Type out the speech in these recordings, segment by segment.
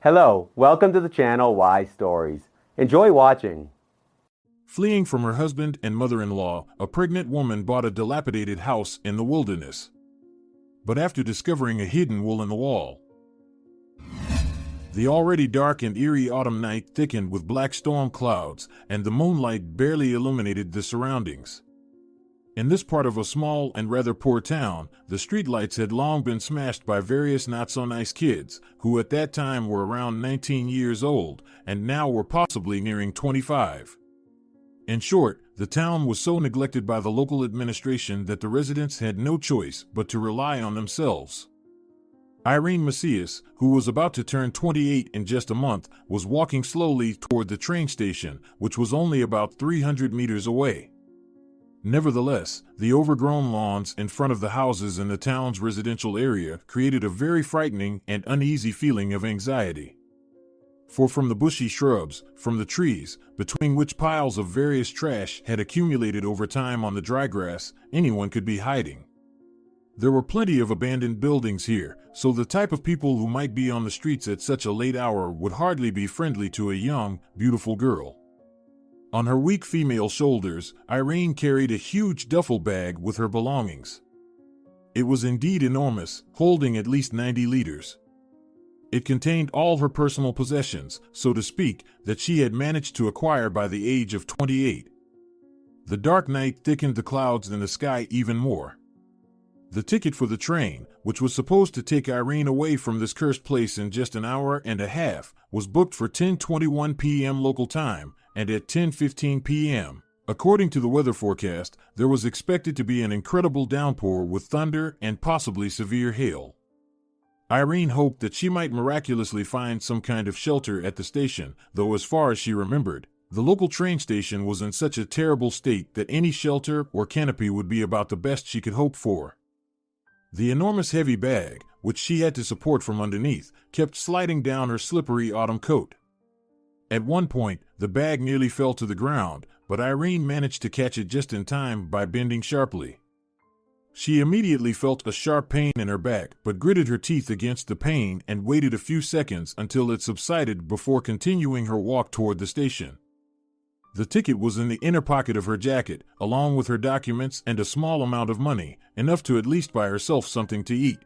Hello, welcome to the channel Why Stories. Enjoy watching. Fleeing from her husband and mother-in-law, a pregnant woman bought a dilapidated house in the wilderness. But after discovering a hidden hole in the wall, the already dark and eerie autumn night thickened with black storm clouds, and the moonlight barely illuminated the surroundings. In this part of a small and rather poor town, the streetlights had long been smashed by various not-so-nice kids, who at that time were around 19 years old, and now were possibly nearing 25. In short, the town was so neglected by the local administration that the residents had no choice but to rely on themselves. Irene Macias, who was about to turn 28 in just a month, was walking slowly toward the train station, which was only about 300 meters away. Nevertheless, the overgrown lawns in front of the houses in the town's residential area created a very frightening and uneasy feeling of anxiety. For from the bushy shrubs, from the trees, between which piles of various trash had accumulated over time on the dry grass, anyone could be hiding. There were plenty of abandoned buildings here, so the type of people who might be on the streets at such a late hour would hardly be friendly to a young, beautiful girl. On her weak female shoulders, Irene carried a huge duffel bag with her belongings. It was indeed enormous, holding at least 90 liters. It contained all her personal possessions, so to speak, that she had managed to acquire by the age of 28. The dark night thickened the clouds in the sky even more. The ticket for the train, which was supposed to take Irene away from this cursed place in just an hour and a half, was booked for 10:21 p.m. local time, and at 10:15 p.m., according to the weather forecast, there was expected to be an incredible downpour with thunder and possibly severe hail. Irene hoped that she might miraculously find some kind of shelter at the station, though as far as she remembered, the local train station was in such a terrible state that any shelter or canopy would be about the best she could hope for. The enormous heavy bag, which she had to support from underneath, kept sliding down her slippery autumn coat. At one point, the bag nearly fell to the ground, but Irene managed to catch it just in time by bending sharply. She immediately felt a sharp pain in her back, but gritted her teeth against the pain and waited a few seconds until it subsided before continuing her walk toward the station. The ticket was in the inner pocket of her jacket, along with her documents and a small amount of money, enough to at least buy herself something to eat.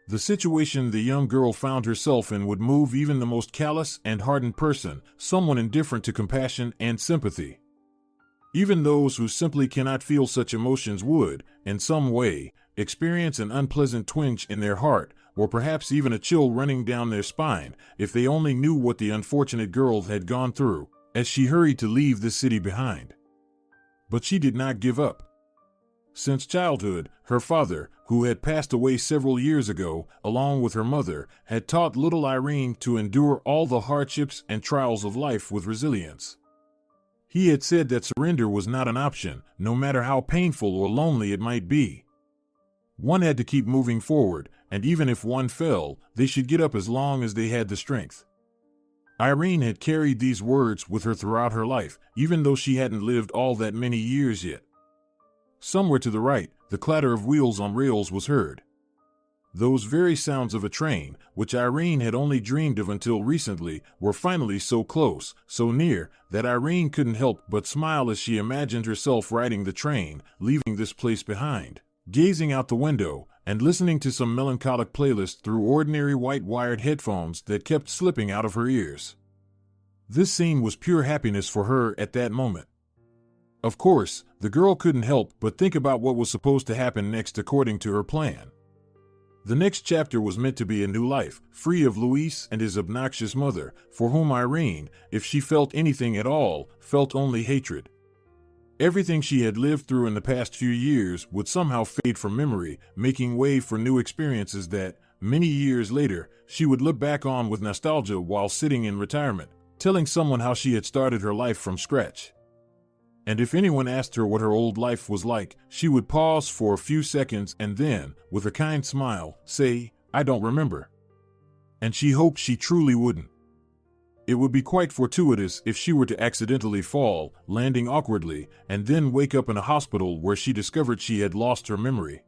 The situation the young girl found herself in would move even the most callous and hardened person, someone indifferent to compassion and sympathy. Even those who simply cannot feel such emotions would, in some way, experience an unpleasant twinge in their heart, or perhaps even a chill running down their spine, if they only knew what the unfortunate girl had gone through, as she hurried to leave the city behind. But she did not give up. Since childhood, her father, who had passed away several years ago, along with her mother, had taught little Irene to endure all the hardships and trials of life with resilience. He had said that surrender was not an option, no matter how painful or lonely it might be. One had to keep moving forward, and even if one fell, they should get up as long as they had the strength. Irene had carried these words with her throughout her life, even though she hadn't lived all that many years yet. Somewhere to the right, the clatter of wheels on rails was heard. Those very sounds of a train, which Irene had only dreamed of until recently, were finally so close, so near, that Irene couldn't help but smile as she imagined herself riding the train, leaving this place behind, gazing out the window, and listening to some melancholic playlist through ordinary white-wired headphones that kept slipping out of her ears. This scene was pure happiness for her at that moment. Of course, the girl couldn't help but think about what was supposed to happen next according to her plan. The next chapter was meant to be a new life, free of Luis and his obnoxious mother, for whom Irene, if she felt anything at all, felt only hatred. Everything she had lived through in the past few years would somehow fade from memory, making way for new experiences that, many years later, she would look back on with nostalgia while sitting in retirement, telling someone how she had started her life from scratch. And if anyone asked her what her old life was like, she would pause for a few seconds and then, with a kind smile, say, "I don't remember." And she hoped she truly wouldn't. It would be quite fortuitous if she were to accidentally fall, landing awkwardly, and then wake up in a hospital where she discovered she had lost her memory.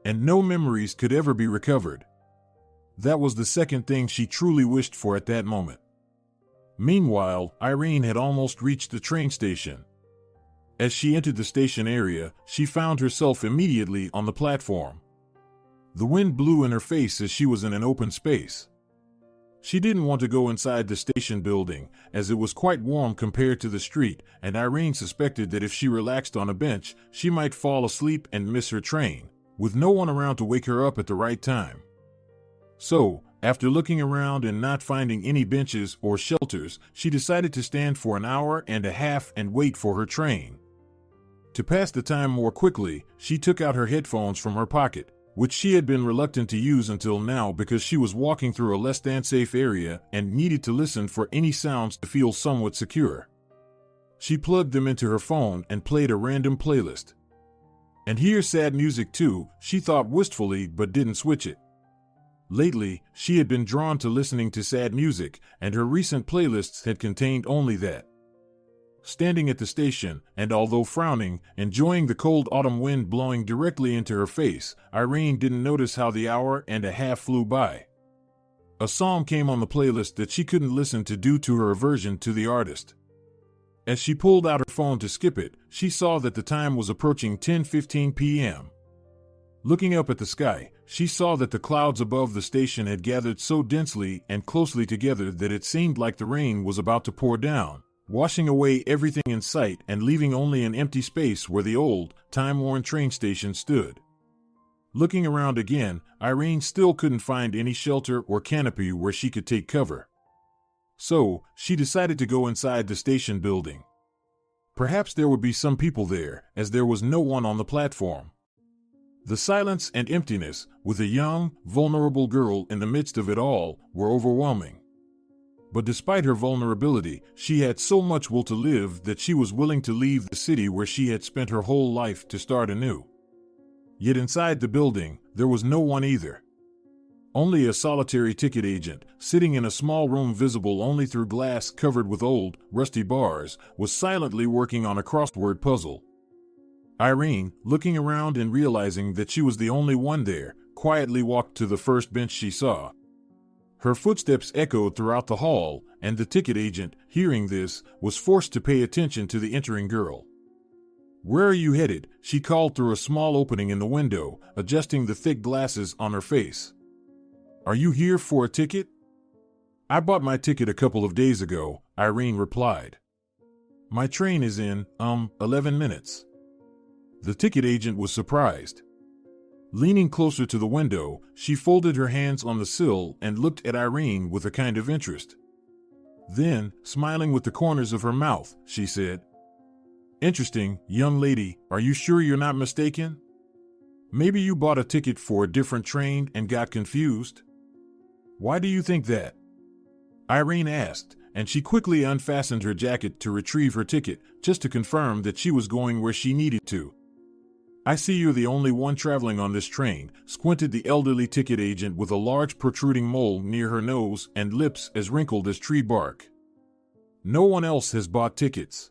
And no memories could ever be recovered. That was the second thing she truly wished for at that moment. Meanwhile, Irene had almost reached the train station. As she entered the station area, she found herself immediately on the platform. The wind blew in her face as she was in an open space. She didn't want to go inside the station building, as it was quite warm compared to the street, and Irene suspected that if she relaxed on a bench, she might fall asleep and miss her train, with no one around to wake her up at the right time. So, after looking around and not finding any benches or shelters, she decided to stand for an hour and a half and wait for her train. To pass the time more quickly, she took out her headphones from her pocket, which she had been reluctant to use until now because she was walking through a less than safe area and needed to listen for any sounds to feel somewhat secure. She plugged them into her phone and played a random playlist. And here's sad music too, she thought wistfully but didn't switch it. Lately, she had been drawn to listening to sad music, and her recent playlists had contained only that. Standing at the station, and although frowning, enjoying the cold autumn wind blowing directly into her face, Irene didn't notice how the hour and a half flew by. A song came on the playlist that she couldn't listen to due to her aversion to the artist. As she pulled out her phone to skip it, she saw that the time was approaching 10:15 p.m. Looking up at the sky, she saw that the clouds above the station had gathered so densely and closely together that it seemed like the rain was about to pour down, washing away everything in sight and leaving only an empty space where the old, time-worn train station stood. Looking around again, Irene still couldn't find any shelter or canopy where she could take cover. So, she decided to go inside the station building. Perhaps there would be some people there, as there was no one on the platform. The silence and emptiness, with a young, vulnerable girl in the midst of it all, were overwhelming. But despite her vulnerability, she had so much will to live that she was willing to leave the city where she had spent her whole life to start anew. Yet inside the building, there was no one either. Only a solitary ticket agent, sitting in a small room visible only through glass covered with old, rusty bars, was silently working on a crossword puzzle. Irene, looking around and realizing that she was the only one there, quietly walked to the first bench she saw. Her footsteps echoed throughout the hall, and the ticket agent, hearing this, was forced to pay attention to the entering girl. "Where are you headed?" she called through a small opening in the window, adjusting the thick glasses on her face. "Are you here for a ticket?" "I bought my ticket a couple of days ago," Irene replied. "My train is in, 11 minutes. The ticket agent was surprised. Leaning closer to the window, she folded her hands on the sill and looked at Irene with a kind of interest. Then, smiling with the corners of her mouth, she said, "Interesting, young lady, are you sure you're not mistaken? Maybe you bought a ticket for a different train and got confused?" "Why do you think that?" Irene asked, and she quickly unfastened her jacket to retrieve her ticket, just to confirm that she was going where she needed to. "I see you're the only one traveling on this train," squinted the elderly ticket agent with a large protruding mole near her nose and lips as wrinkled as tree bark. "No one else has bought tickets.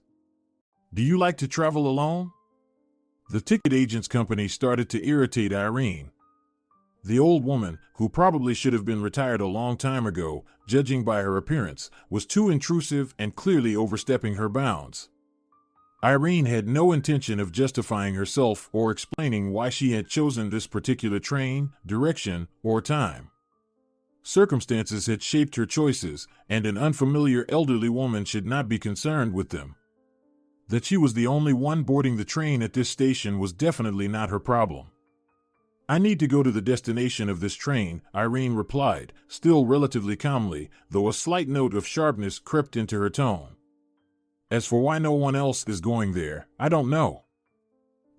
Do you like to travel alone?" The ticket agent's company started to irritate Irene. The old woman, who probably should have been retired a long time ago, judging by her appearance, was too intrusive and clearly overstepping her bounds. Irene had no intention of justifying herself or explaining why she had chosen this particular train, direction, or time. Circumstances had shaped her choices, and an unfamiliar elderly woman should not be concerned with them. That she was the only one boarding the train at this station was definitely not her problem. "I need to go to the destination of this train," Irene replied, still relatively calmly, though a slight note of sharpness crept into her tone. "As for why no one else is going there, I don't know."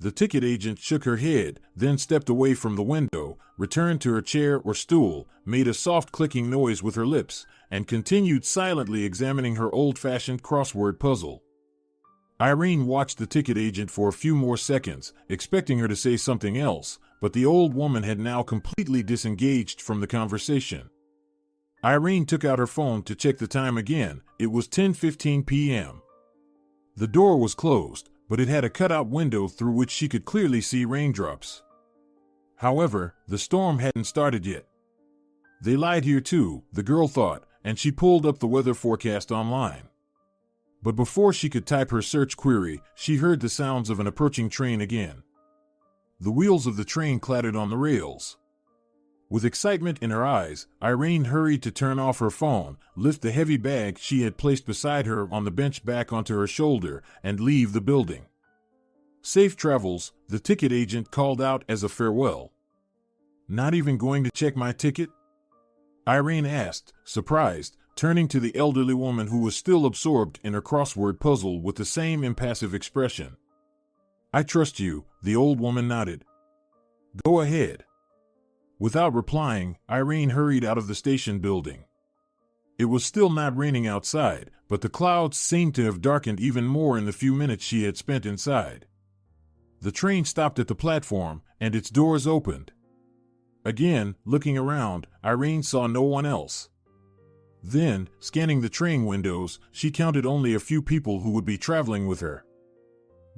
The ticket agent shook her head, then stepped away from the window, returned to her chair or stool, made a soft clicking noise with her lips, and continued silently examining her old-fashioned crossword puzzle. Irene watched the ticket agent for a few more seconds, expecting her to say something else, but the old woman had now completely disengaged from the conversation. Irene took out her phone to check the time again. It was 10:15 p.m. The door was closed, but it had a cutout window through which she could clearly see raindrops. However, the storm hadn't started yet. They lied here too, the girl thought, and she pulled up the weather forecast online. But before she could type her search query, she heard the sounds of an approaching train again. The wheels of the train clattered on the rails. With excitement in her eyes, Irene hurried to turn off her phone, lift the heavy bag she had placed beside her on the bench back onto her shoulder, and leave the building. "Safe travels," the ticket agent called out as a farewell. "Not even going to check my ticket?" Irene asked, surprised, turning to the elderly woman who was still absorbed in her crossword puzzle with the same impassive expression. "I trust you," the old woman nodded. "Go ahead." Without replying, Irene hurried out of the station building. It was still not raining outside, but the clouds seemed to have darkened even more in the few minutes she had spent inside. The train stopped at the platform, and its doors opened. Again, looking around, Irene saw no one else. Then, scanning the train windows, she counted only a few people who would be traveling with her.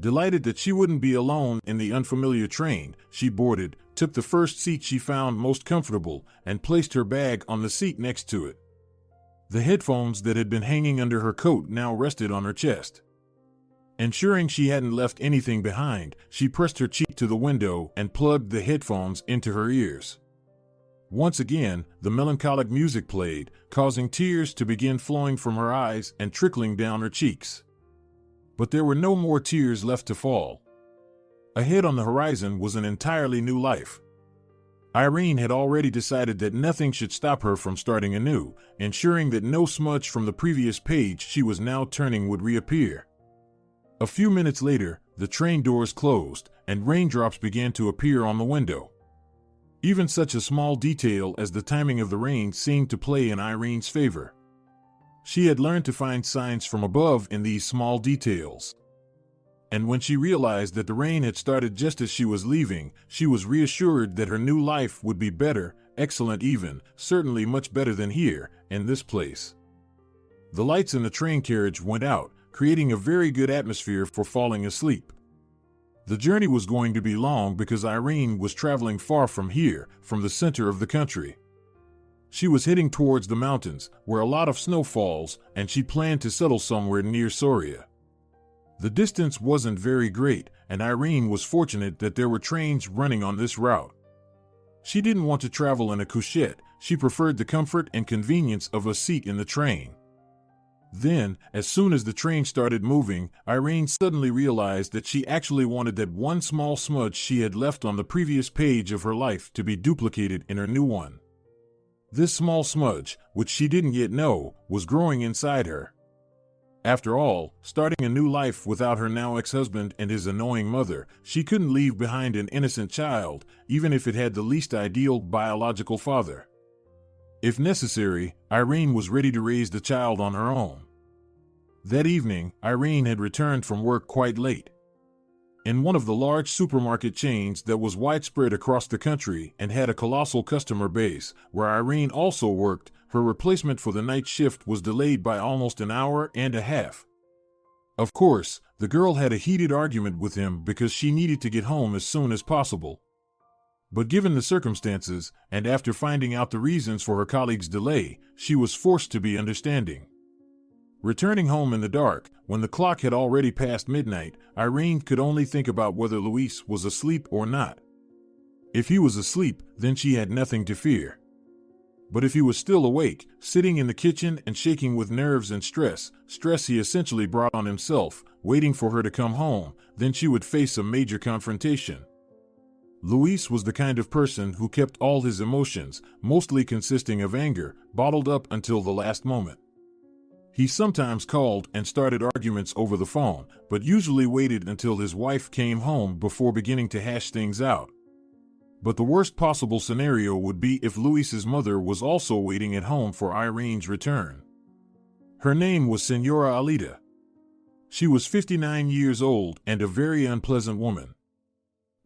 Delighted that she wouldn't be alone in the unfamiliar train, she boarded, took the first seat she found most comfortable, and placed her bag on the seat next to it. The headphones that had been hanging under her coat now rested on her chest. Ensuring she hadn't left anything behind, she pressed her cheek to the window and plugged the headphones into her ears. Once again, the melancholic music played, causing tears to begin flowing from her eyes and trickling down her cheeks. But there were no more tears left to fall. Ahead on the horizon was an entirely new life. Irene had already decided that nothing should stop her from starting anew, ensuring that no smudge from the previous page she was now turning would reappear. A few minutes later, the train doors closed, and raindrops began to appear on the window. Even such a small detail as the timing of the rain seemed to play in Irene's favor. She had learned to find signs from above in these small details. And when she realized that the rain had started just as she was leaving, she was reassured that her new life would be better, excellent even, certainly much better than here, in this place. The lights in the train carriage went out, creating a very good atmosphere for falling asleep. The journey was going to be long because Irene was traveling far from here, from the center of the country. She was heading towards the mountains, where a lot of snow falls, and she planned to settle somewhere near Soria. The distance wasn't very great, and Irene was fortunate that there were trains running on this route. She didn't want to travel in a couchette, she preferred the comfort and convenience of a seat in the train. Then, as soon as the train started moving, Irene suddenly realized that she actually wanted that one small smudge she had left on the previous page of her life to be duplicated in her new one. This small smudge, which she didn't yet know, was growing inside her. After all, starting a new life without her now ex-husband and his annoying mother, she couldn't leave behind an innocent child, even if it had the least ideal biological father. If necessary, Irene was ready to raise the child on her own. That evening, Irene had returned from work quite late. In one of the large supermarket chains that was widespread across the country and had a colossal customer base, where Irene also worked, her replacement for the night shift was delayed by almost an hour and a half. Of course, the girl had a heated argument with him because she needed to get home as soon as possible. But given the circumstances, and after finding out the reasons for her colleague's delay, she was forced to be understanding. Returning home in the dark, when the clock had already passed midnight, Irene could only think about whether Luis was asleep or not. If he was asleep, then she had nothing to fear. But if he was still awake, sitting in the kitchen and shaking with nerves and stress he essentially brought on himself, waiting for her to come home, then she would face a major confrontation. Luis was the kind of person who kept all his emotions, mostly consisting of anger, bottled up until the last moment. He sometimes called and started arguments over the phone, but usually waited until his wife came home before beginning to hash things out. But the worst possible scenario would be if Luis's mother was also waiting at home for Irene's return. Her name was Senora Alida. She was 59 years old and a very unpleasant woman.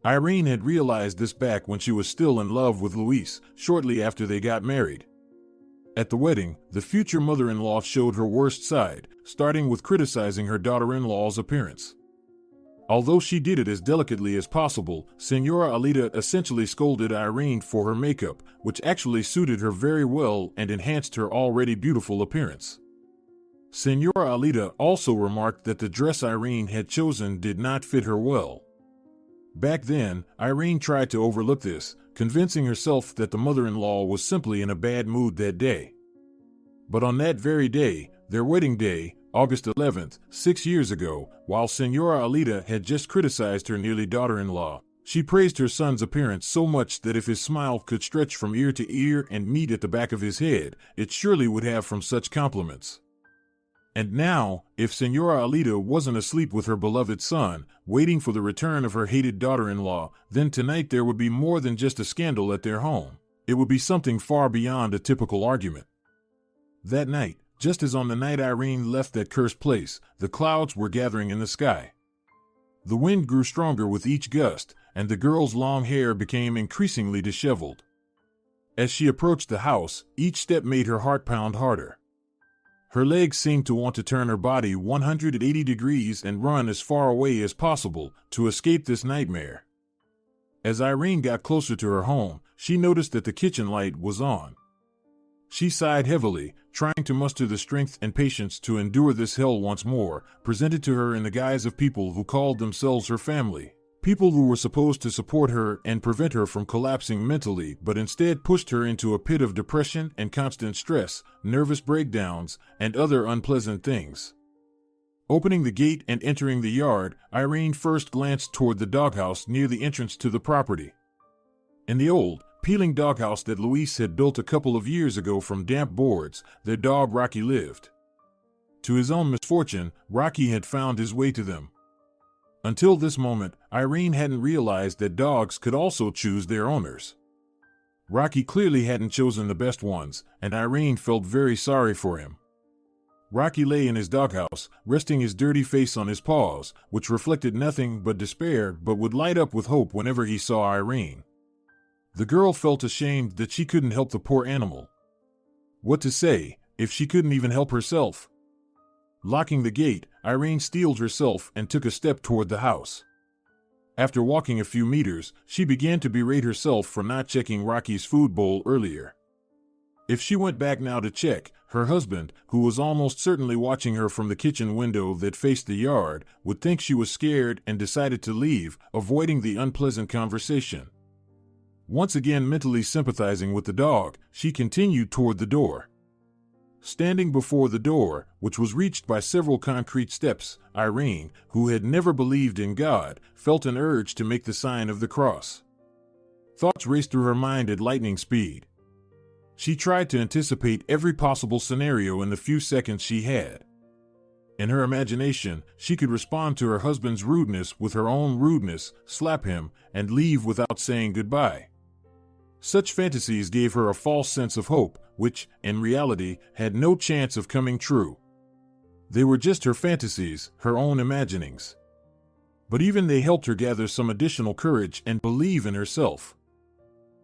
Irene had realized this back when she was still in love with Luis, shortly after they got married. At the wedding, the future mother-in-law showed her worst side, starting with criticizing her daughter-in-law's appearance. Although she did it as delicately as possible, Senora Alita essentially scolded Irene for her makeup, which actually suited her very well and enhanced her already beautiful appearance. Senora Alita also remarked that the dress Irene had chosen did not fit her well. Back then, Irene tried to overlook this, convincing herself that the mother-in-law was simply in a bad mood that day. But on that very day, their wedding day, August 11th, 6 years ago, while Senora Alita had just criticized her nearly daughter-in-law, she praised her son's appearance so much that if his smile could stretch from ear to ear and meet at the back of his head, it surely would have from such compliments. And now, if Senora Alita wasn't asleep with her beloved son, waiting for the return of her hated daughter-in-law, then tonight there would be more than just a scandal at their home. It would be something far beyond a typical argument. That night, just as on the night Irene left that cursed place, the clouds were gathering in the sky. The wind grew stronger with each gust, and the girl's long hair became increasingly disheveled. As she approached the house, each step made her heart pound harder. Her legs seemed to want to turn her body 180 degrees and run as far away as possible to escape this nightmare. As Irene got closer to her home, she noticed that the kitchen light was on. She sighed heavily, trying to muster the strength and patience to endure this hell once more, presented to her in the guise of people who called themselves her family. People who were supposed to support her and prevent her from collapsing mentally, but instead pushed her into a pit of depression and constant stress, nervous breakdowns, and other unpleasant things. Opening the gate and entering the yard, Irene first glanced toward the doghouse near the entrance to the property. In the old, peeling doghouse that Luis had built a couple of years ago from damp boards, their dog Rocky lived. To his own misfortune, Rocky had found his way to them. Until this moment, Irene hadn't realized that dogs could also choose their owners. Rocky clearly hadn't chosen the best ones, and Irene felt very sorry for him. Rocky lay in his doghouse, resting his dirty face on his paws, which reflected nothing but despair but would light up with hope whenever he saw Irene. The girl felt ashamed that she couldn't help the poor animal. What to say, if she couldn't even help herself? Locking the gate, Irene steeled herself and took a step toward the house. After walking a few meters, she began to berate herself for not checking Rocky's food bowl earlier. If she went back now to check, her husband, who was almost certainly watching her from the kitchen window that faced the yard, would think she was scared and decided to leave, avoiding the unpleasant conversation. Once again mentally sympathizing with the dog, she continued toward the door. Standing before the door, which was reached by several concrete steps, Irene, who had never believed in God, felt an urge to make the sign of the cross. Thoughts raced through her mind at lightning speed. She tried to anticipate every possible scenario in the few seconds she had. In her imagination, she could respond to her husband's rudeness with her own rudeness, slap him, and leave without saying goodbye. Such fantasies gave her a false sense of hope, which, in reality, had no chance of coming true. They were just her fantasies, her own imaginings. But even they helped her gather some additional courage and believe in herself.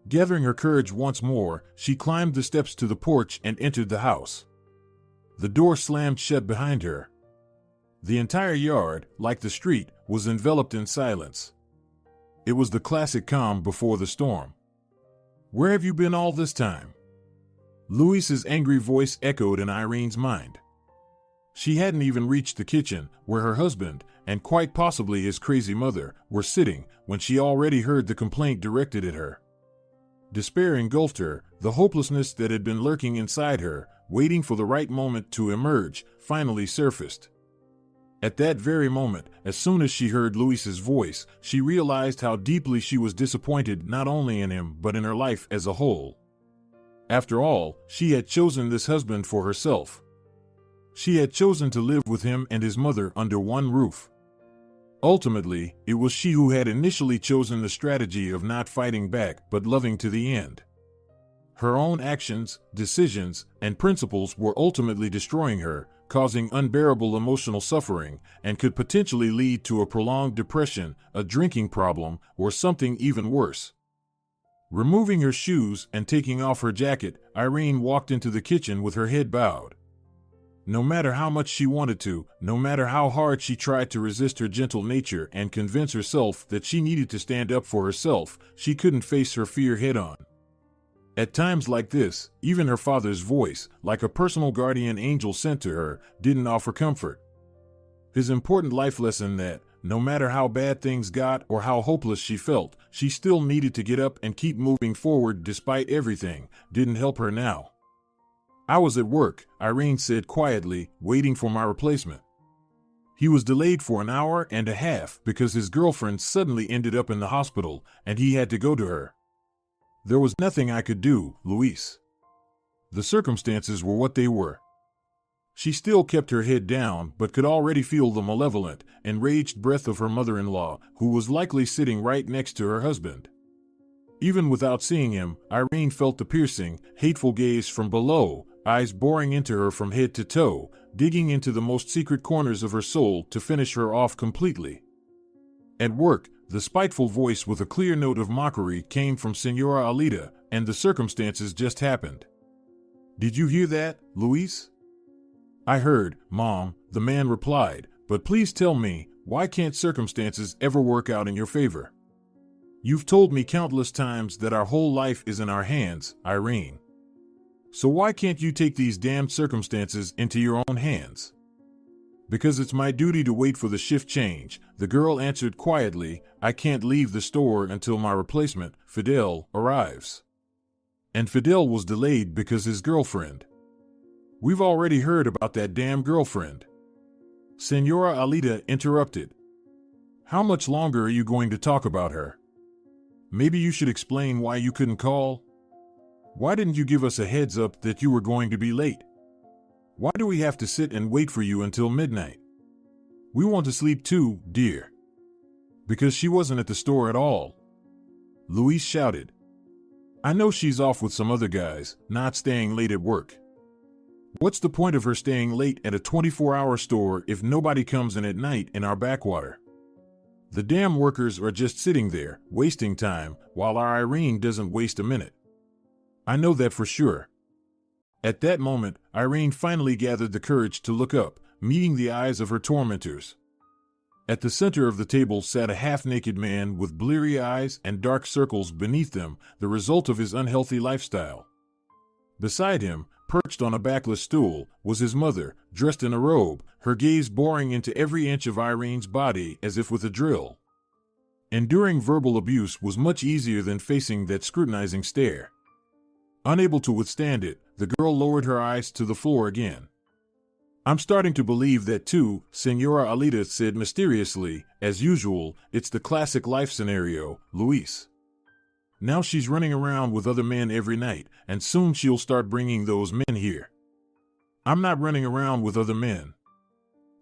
Gathering her courage once more, she climbed the steps to the porch and entered the house. The door slammed shut behind her. The entire yard, like the street, was enveloped in silence. It was the classic calm before the storm. "Where have you been all this time?" Luis's angry voice echoed in Irene's mind. She hadn't even reached the kitchen, where her husband, and quite possibly his crazy mother, were sitting, when she already heard the complaint directed at her. Despair engulfed her, the hopelessness that had been lurking inside her, waiting for the right moment to emerge, finally surfaced. At that very moment, as soon as she heard Luis's voice, she realized how deeply she was disappointed not only in him but in her life as a whole. After all, she had chosen this husband for herself. She had chosen to live with him and his mother under one roof. Ultimately, it was she who had initially chosen the strategy of not fighting back but loving to the end. Her own actions, decisions, and principles were ultimately destroying her, causing unbearable emotional suffering, and could potentially lead to a prolonged depression, a drinking problem, or something even worse. Removing her shoes and taking off her jacket, Irene walked into the kitchen with her head bowed. No matter how much she wanted to, no matter how hard she tried to resist her gentle nature and convince herself that she needed to stand up for herself, she couldn't face her fear head-on. At times like this, even her father's voice, like a personal guardian angel sent to her, didn't offer comfort. His important life lesson that, no matter how bad things got or how hopeless she felt, she still needed to get up and keep moving forward despite everything, didn't help her now. I was at work, Irene said quietly, waiting for my replacement. He was delayed for an hour and a half because his girlfriend suddenly ended up in the hospital, and he had to go to her. There was nothing I could do, Luis. The circumstances were what they were. She still kept her head down, but could already feel the malevolent, enraged breath of her mother-in-law, who was likely sitting right next to her husband. Even without seeing him, Irene felt the piercing, hateful gaze from below, eyes boring into her from head to toe, digging into the most secret corners of her soul to finish her off completely. At work, the spiteful voice with a clear note of mockery came from Senora Alida, and the circumstances just happened. Did you hear that, Luis? I heard, Mom, the man replied, but please tell me, why can't circumstances ever work out in your favor? You've told me countless times that our whole life is in our hands, Irene. So why can't you take these damned circumstances into your own hands? Because it's my duty to wait for the shift change, the girl answered quietly. I can't leave the store until my replacement, Fidel, arrives. And Fidel was delayed because his girlfriend. We've already heard about that damn girlfriend. Senora Alida interrupted. How much longer are you going to talk about her? Maybe you should explain why you couldn't call? Why didn't you give us a heads up that you were going to be late? Why do we have to sit and wait for you until midnight? We want to sleep too, dear. Because she wasn't at the store at all. Luis shouted. I know she's off with some other guys, not staying late at work. What's the point of her staying late at a 24-hour store if nobody comes in at night in our backwater? The damn workers are just sitting there, wasting time, while our Irene doesn't waste a minute. I know that for sure. At that moment, Irene finally gathered the courage to look up, meeting the eyes of her tormentors. At the center of the table sat a half-naked man with bleary eyes and dark circles beneath them, the result of his unhealthy lifestyle. Beside him, perched on a backless stool, was his mother, dressed in a robe, her gaze boring into every inch of Irene's body as if with a drill. Enduring verbal abuse was much easier than facing that scrutinizing stare. Unable to withstand it, the girl lowered her eyes to the floor again. I'm starting to believe that too, Senora Alida said mysteriously. As usual, it's the classic life scenario, Luis. Now she's running around with other men every night, and soon she'll start bringing those men here. I'm not running around with other men.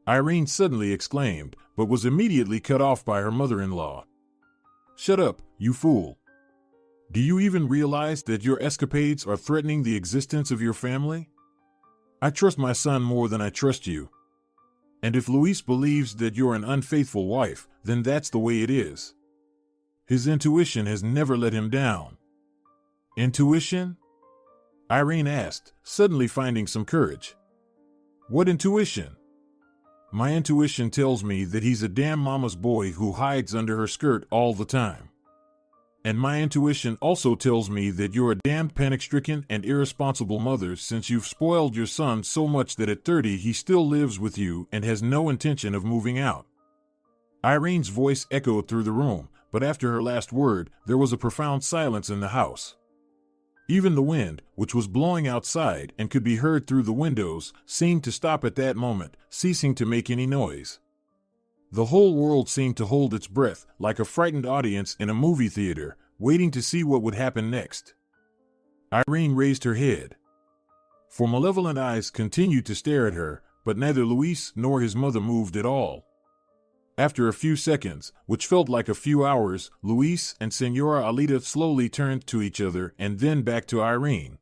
Irene suddenly exclaimed, but was immediately cut off by her mother-in-law. Shut up, you fool. Do you even realize that your escapades are threatening the existence of your family? I trust my son more than I trust you. And if Luis believes that you're an unfaithful wife, then that's the way it is. His intuition has never let him down. Intuition? Irene asked, suddenly finding some courage. What intuition? My intuition tells me that he's a damn mama's boy who hides under her skirt all the time. And my intuition also tells me that you're a damned panic-stricken and irresponsible mother since you've spoiled your son so much that at 30 he still lives with you and has no intention of moving out. Irene's voice echoed through the room, but after her last word, there was a profound silence in the house. Even the wind, which was blowing outside and could be heard through the windows, seemed to stop at that moment, ceasing to make any noise. The whole world seemed to hold its breath, like a frightened audience in a movie theater, waiting to see what would happen next. Irene raised her head. For malevolent eyes continued to stare at her, but neither Luis nor his mother moved at all. After a few seconds, which felt like a few hours, Luis and Senora Alida slowly turned to each other and then back to Irene.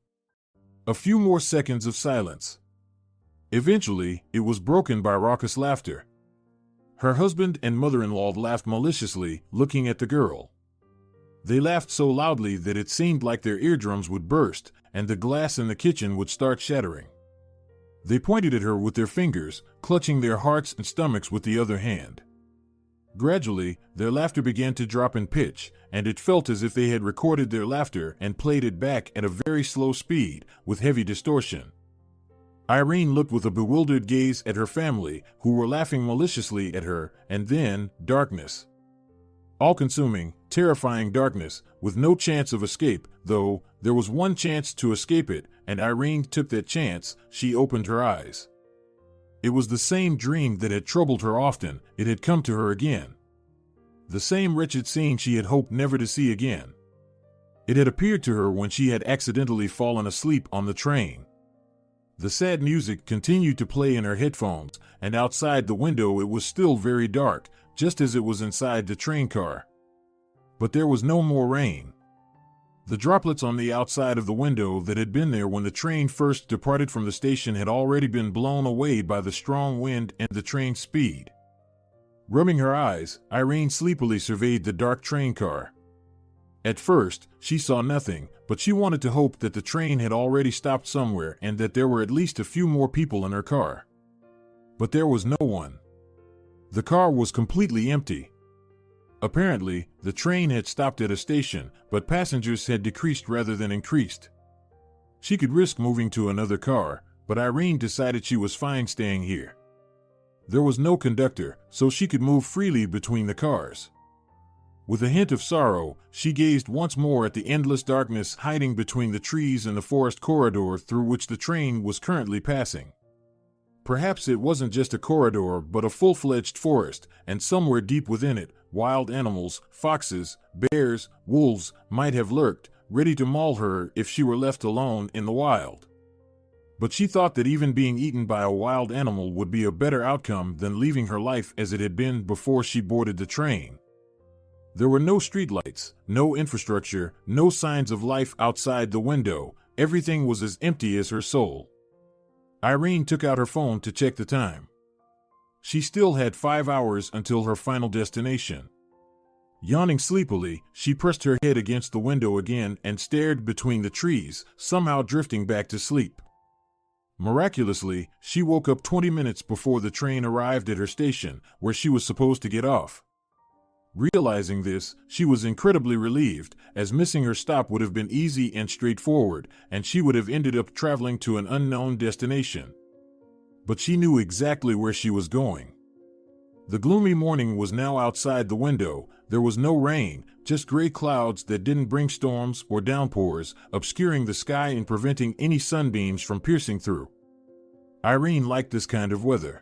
A few more seconds of silence. Eventually, it was broken by raucous laughter. Her husband and mother-in-law laughed maliciously, looking at the girl. They laughed so loudly that it seemed like their eardrums would burst, and the glass in the kitchen would start shattering. They pointed at her with their fingers, clutching their hearts and stomachs with the other hand. Gradually, their laughter began to drop in pitch, and it felt as if they had recorded their laughter and played it back at a very slow speed, with heavy distortion. Irene looked with a bewildered gaze at her family, who were laughing maliciously at her, and then, darkness. All-consuming, terrifying darkness, with no chance of escape, though there was one chance to escape it, and Irene took that chance. She opened her eyes. It was the same dream that had troubled her often. It had come to her again. The same wretched scene she had hoped never to see again. It had appeared to her when she had accidentally fallen asleep on the train. The sad music continued to play in her headphones, and outside the window it was still very dark, just as it was inside the train car. But there was no more rain. The droplets on the outside of the window that had been there when the train first departed from the station had already been blown away by the strong wind and the train's speed. Rubbing her eyes, Irene sleepily surveyed the dark train car. At first, she saw nothing, but she wanted to hope that the train had already stopped somewhere and that there were at least a few more people in her car. But there was no one. The car was completely empty. Apparently, the train had stopped at a station, but passengers had decreased rather than increased. She could risk moving to another car, but Irene decided she was fine staying here. There was no conductor, so she could move freely between the cars. With a hint of sorrow, she gazed once more at the endless darkness hiding between the trees and the forest corridor through which the train was currently passing. Perhaps it wasn't just a corridor but a full-fledged forest, and somewhere deep within it, wild animals, foxes, bears, wolves, might have lurked, ready to maul her if she were left alone in the wild. But she thought that even being eaten by a wild animal would be a better outcome than leaving her life as it had been before she boarded the train. There were no streetlights, no infrastructure, no signs of life outside the window. Everything was as empty as her soul. Irene took out her phone to check the time. She still had 5 hours until her final destination. Yawning sleepily, she pressed her head against the window again and stared between the trees, somehow drifting back to sleep. Miraculously, she woke up 20 minutes before the train arrived at her station, where she was supposed to get off. Realizing this, she was incredibly relieved, as missing her stop would have been easy and straightforward, and she would have ended up traveling to an unknown destination. But she knew exactly where she was going. The gloomy morning was now outside the window. There was no rain, just gray clouds that didn't bring storms or downpours, obscuring the sky and preventing any sunbeams from piercing through. Irene liked this kind of weather.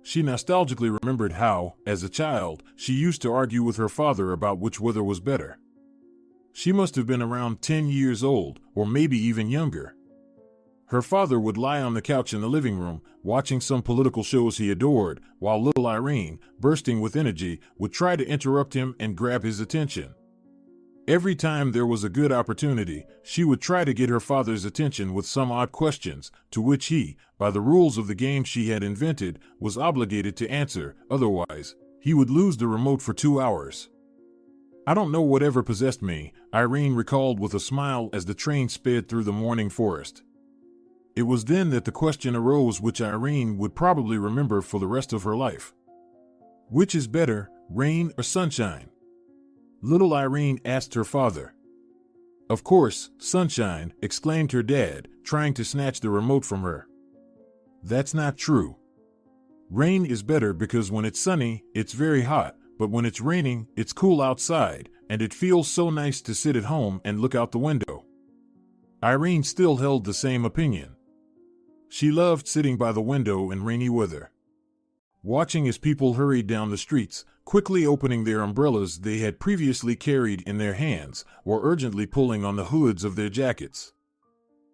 She nostalgically remembered how, as a child, she used to argue with her father about which weather was better. She must have been around 10 years old, or maybe even younger. Her father would lie on the couch in the living room, watching some political shows he adored, while little Irene, bursting with energy, would try to interrupt him and grab his attention. Every time there was a good opportunity, she would try to get her father's attention with some odd questions, to which he, by the rules of the game she had invented, was obligated to answer. Otherwise, he would lose the remote for 2 hours. "I don't know whatever possessed me," Irene recalled with a smile as the train sped through the morning forest. It was then that the question arose which Irene would probably remember for the rest of her life. Which is better, rain or sunshine? Little Irene asked her father. "Of course, sunshine," exclaimed her dad, trying to snatch the remote from her. "That's not true. Rain is better because when it's sunny, it's very hot, but when it's raining, it's cool outside, and it feels so nice to sit at home and look out the window." Irene still held the same opinion. She loved sitting by the window in rainy weather, watching as people hurried down the streets, quickly opening their umbrellas they had previously carried in their hands, or urgently pulling on the hoods of their jackets.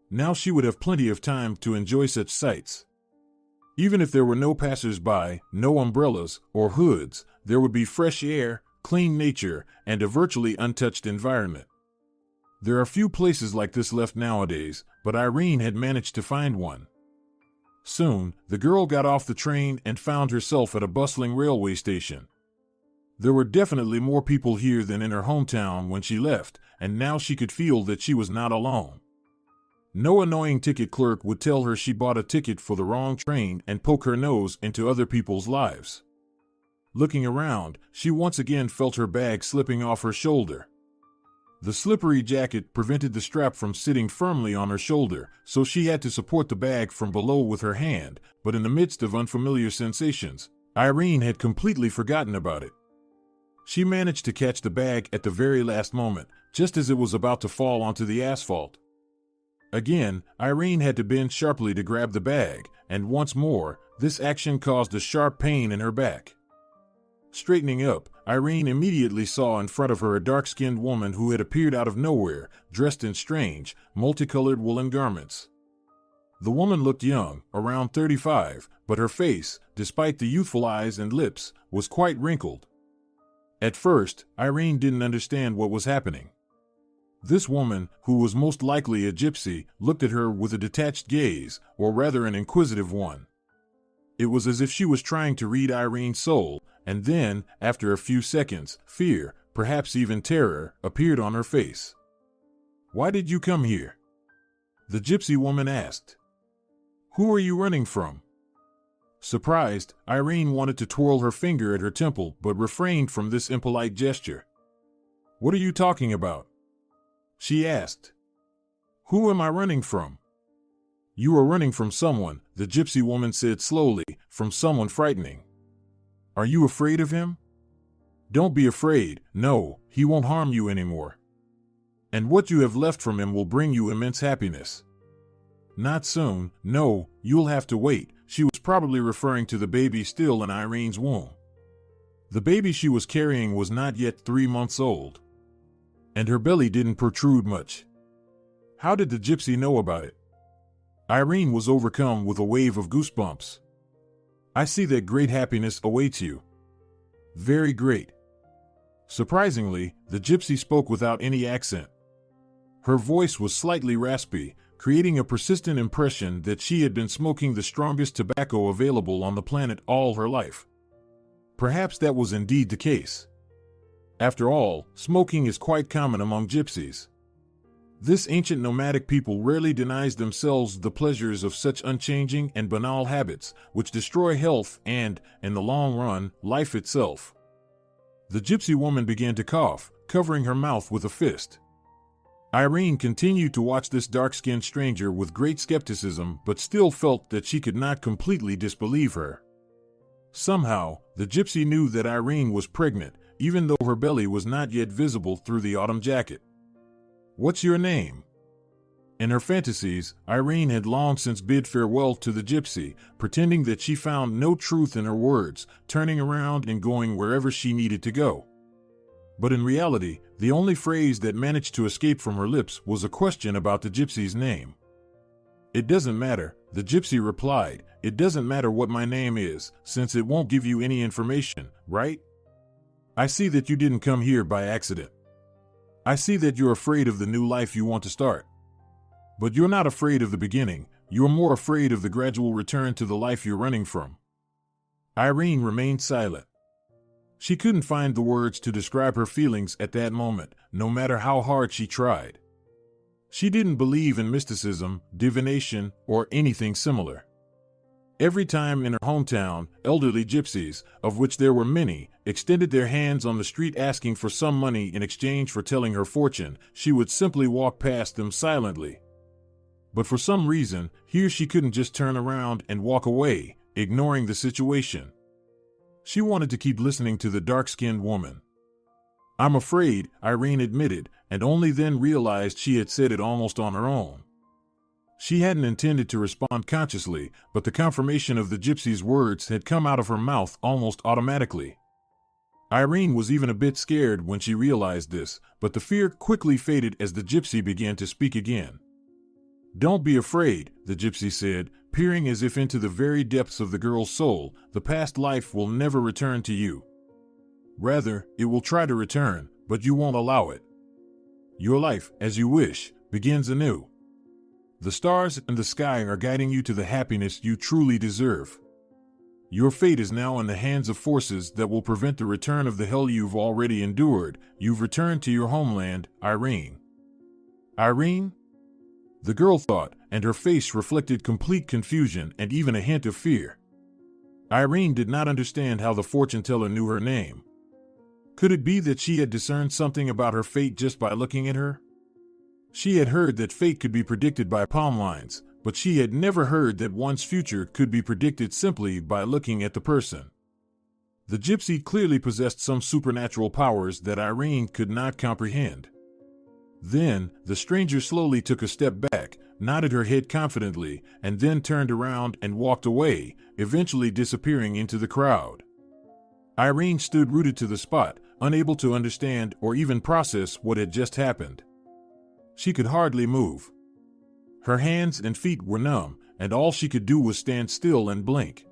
Now she would have plenty of time to enjoy such sights. Even if there were no passers-by, no umbrellas, or hoods, there would be fresh air, clean nature, and a virtually untouched environment. There are few places like this left nowadays, but Irene had managed to find one. Soon, the girl got off the train and found herself at a bustling railway station. There were definitely more people here than in her hometown when she left, and now she could feel that she was not alone. No annoying ticket clerk would tell her she bought a ticket for the wrong train and poke her nose into other people's lives. Looking around, she once again felt her bag slipping off her shoulder. The slippery jacket prevented the strap from sitting firmly on her shoulder, so she had to support the bag from below with her hand, but in the midst of unfamiliar sensations, Irene had completely forgotten about it. She managed to catch the bag at the very last moment, just as it was about to fall onto the asphalt. Again, Irene had to bend sharply to grab the bag, and once more, this action caused a sharp pain in her back. Straightening up, Irene immediately saw in front of her a dark-skinned woman who had appeared out of nowhere, dressed in strange, multicolored woolen garments. The woman looked young, around 35, but her face, despite the youthful eyes and lips, was quite wrinkled. At first, Irene didn't understand what was happening. This woman, who was most likely a gypsy, looked at her with a detached gaze, or rather an inquisitive one. It was as if she was trying to read Irene's soul, and then, after a few seconds, fear, perhaps even terror, appeared on her face. "Why did you come here?" the gypsy woman asked. "Who are you running from?" Surprised, Irene wanted to twirl her finger at her temple but refrained from this impolite gesture. "What are you talking about?" she asked. "Who am I running from?" "You are running from someone," the gypsy woman said slowly, "from someone frightening. Are you afraid of him? Don't be afraid, no, he won't harm you anymore. And what you have left from him will bring you immense happiness. Not soon, no, you'll have to wait." She was probably referring to the baby still in Irene's womb. The baby she was carrying was not yet 3 months old, and her belly didn't protrude much. How did the gypsy know about it? Irene was overcome with a wave of goosebumps. "I see that great happiness awaits you. Very great." Surprisingly, the gypsy spoke without any accent. Her voice was slightly raspy, creating a persistent impression that she had been smoking the strongest tobacco available on the planet all her life. Perhaps that was indeed the case. After all, smoking is quite common among gypsies. This ancient nomadic people rarely denies themselves the pleasures of such unchanging and banal habits, which destroy health and, in the long run, life itself. The gypsy woman began to cough, covering her mouth with a fist. Irene continued to watch this dark-skinned stranger with great skepticism, but still felt that she could not completely disbelieve her. Somehow, the gypsy knew that Irene was pregnant, even though her belly was not yet visible through the autumn jacket. "What's your name?" In her fantasies, Irene had long since bid farewell to the gypsy, pretending that she found no truth in her words, turning around and going wherever she needed to go. But in reality, the only phrase that managed to escape from her lips was a question about the gypsy's name. "It doesn't matter," the gypsy replied. "It doesn't matter what my name is, since it won't give you any information, right? I see that you didn't come here by accident. I see that you're afraid of the new life you want to start. But you're not afraid of the beginning, you're more afraid of the gradual return to the life you're running from." Irene remained silent. She couldn't find the words to describe her feelings at that moment, no matter how hard she tried. She didn't believe in mysticism, divination, or anything similar. Every time in her hometown, elderly gypsies, of which there were many, extended their hands on the street asking for some money in exchange for telling her fortune, she would simply walk past them silently. But for some reason, here she couldn't just turn around and walk away, ignoring the situation. She wanted to keep listening to the dark-skinned woman. "I'm afraid," Irene admitted, and only then realized she had said it almost on her own. She hadn't intended to respond consciously, but the confirmation of the gypsy's words had come out of her mouth almost automatically. Irene was even a bit scared when she realized this, but the fear quickly faded as the gypsy began to speak again. "Don't be afraid," the gypsy said, peering as if into the very depths of the girl's soul. "The past life will never return to you. Rather, it will try to return, but you won't allow it. Your life, as you wish, begins anew. The stars and the sky are guiding you to the happiness you truly deserve. Your fate is now in the hands of forces that will prevent the return of the hell you've already endured. You've returned to your homeland, Irene." "Irene?" the girl thought, and her face reflected complete confusion and even a hint of fear. Irene did not understand how the fortune teller knew her name. Could it be that she had discerned something about her fate just by looking at her? She had heard that fate could be predicted by palm lines, but she had never heard that one's future could be predicted simply by looking at the person. The gypsy clearly possessed some supernatural powers that Irene could not comprehend. Then, the stranger slowly took a step back, nodded her head confidently, and then turned around and walked away, eventually disappearing into the crowd. Irene stood rooted to the spot, unable to understand or even process what had just happened. She could hardly move. Her hands and feet were numb, and all she could do was stand still and blink.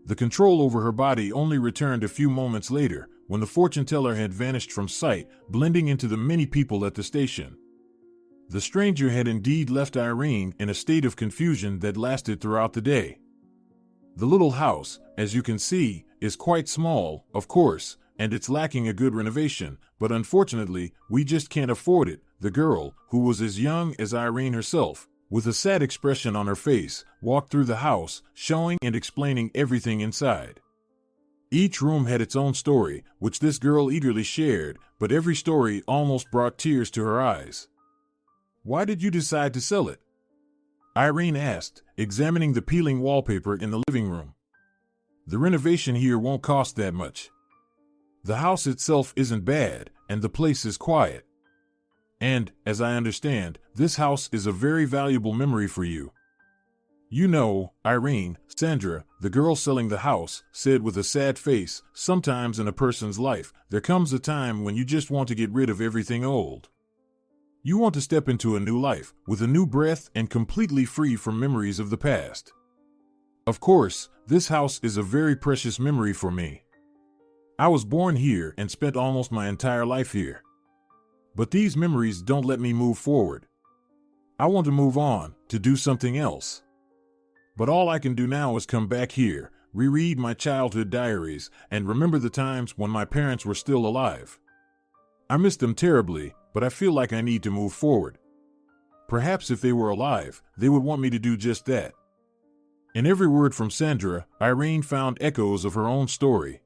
The control over her body only returned a few moments later, when the fortune teller had vanished from sight, blending into the many people at the station. The stranger had indeed left Irene in a state of confusion that lasted throughout the day. The little house, as you can see, is quite small, of course, and it's lacking a good renovation, but unfortunately, we just can't afford it. The girl, who was as young as Irene herself, with a sad expression on her face, walked through the house, showing and explaining everything inside. Each room had its own story, which this girl eagerly shared, but every story almost brought tears to her eyes. "Why did you decide to sell it?" Irene asked, examining the peeling wallpaper in the living room. "The renovation here won't cost that much. The house itself isn't bad, and the place is quiet. And, as I understand, this house is a very valuable memory for you." "You know, Irene," Sandra, the girl selling the house, said with a sad face, "sometimes in a person's life, there comes a time when you just want to get rid of everything old. You want to step into a new life, with a new breath and completely free from memories of the past. Of course, this house is a very precious memory for me. I was born here and spent almost my entire life here. But these memories don't let me move forward. I want to move on, to do something else. But all I can do now is come back here, reread my childhood diaries, and remember the times when my parents were still alive. I miss them terribly, but I feel like I need to move forward. Perhaps if they were alive, they would want me to do just that." In every word from Sandra, Irene found echoes of her own story.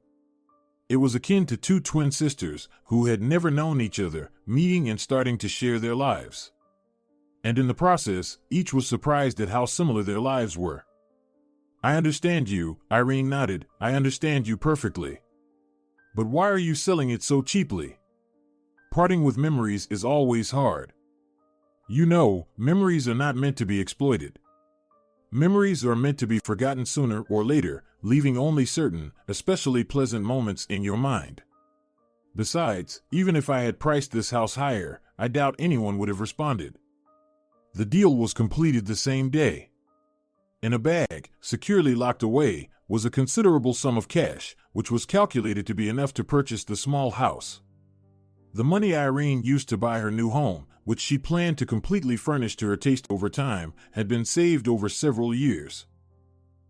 It was akin to two twin sisters who had never known each other, meeting and starting to share their lives. And in the process, each was surprised at how similar their lives were. "I understand you," Irene nodded. "I understand you perfectly. But why are you selling it so cheaply? Parting with memories is always hard. You know, memories are not meant to be exploited. Memories are meant to be forgotten sooner or later, leaving only certain, especially pleasant moments in your mind. Besides, even if I had priced this house higher, I doubt anyone would have responded." The deal was completed the same day. In a bag, securely locked away, was a considerable sum of cash, which was calculated to be enough to purchase the small house. The money Irene used to buy her new home, which she planned to completely furnish to her taste over time, had been saved over several years.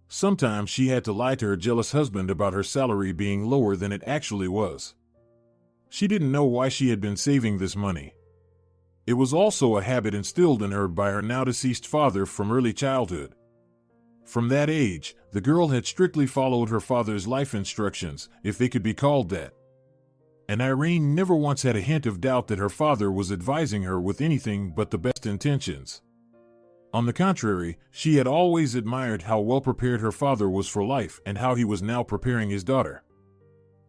Sometimes she had to lie to her jealous husband about her salary being lower than it actually was. She didn't know why she had been saving this money. It was also a habit instilled in her by her now-deceased father from early childhood. From that age, the girl had strictly followed her father's life instructions, if they could be called that. And Irene never once had a hint of doubt that her father was advising her with anything but the best intentions. On the contrary, she had always admired how well prepared her father was for life and how he was now preparing his daughter.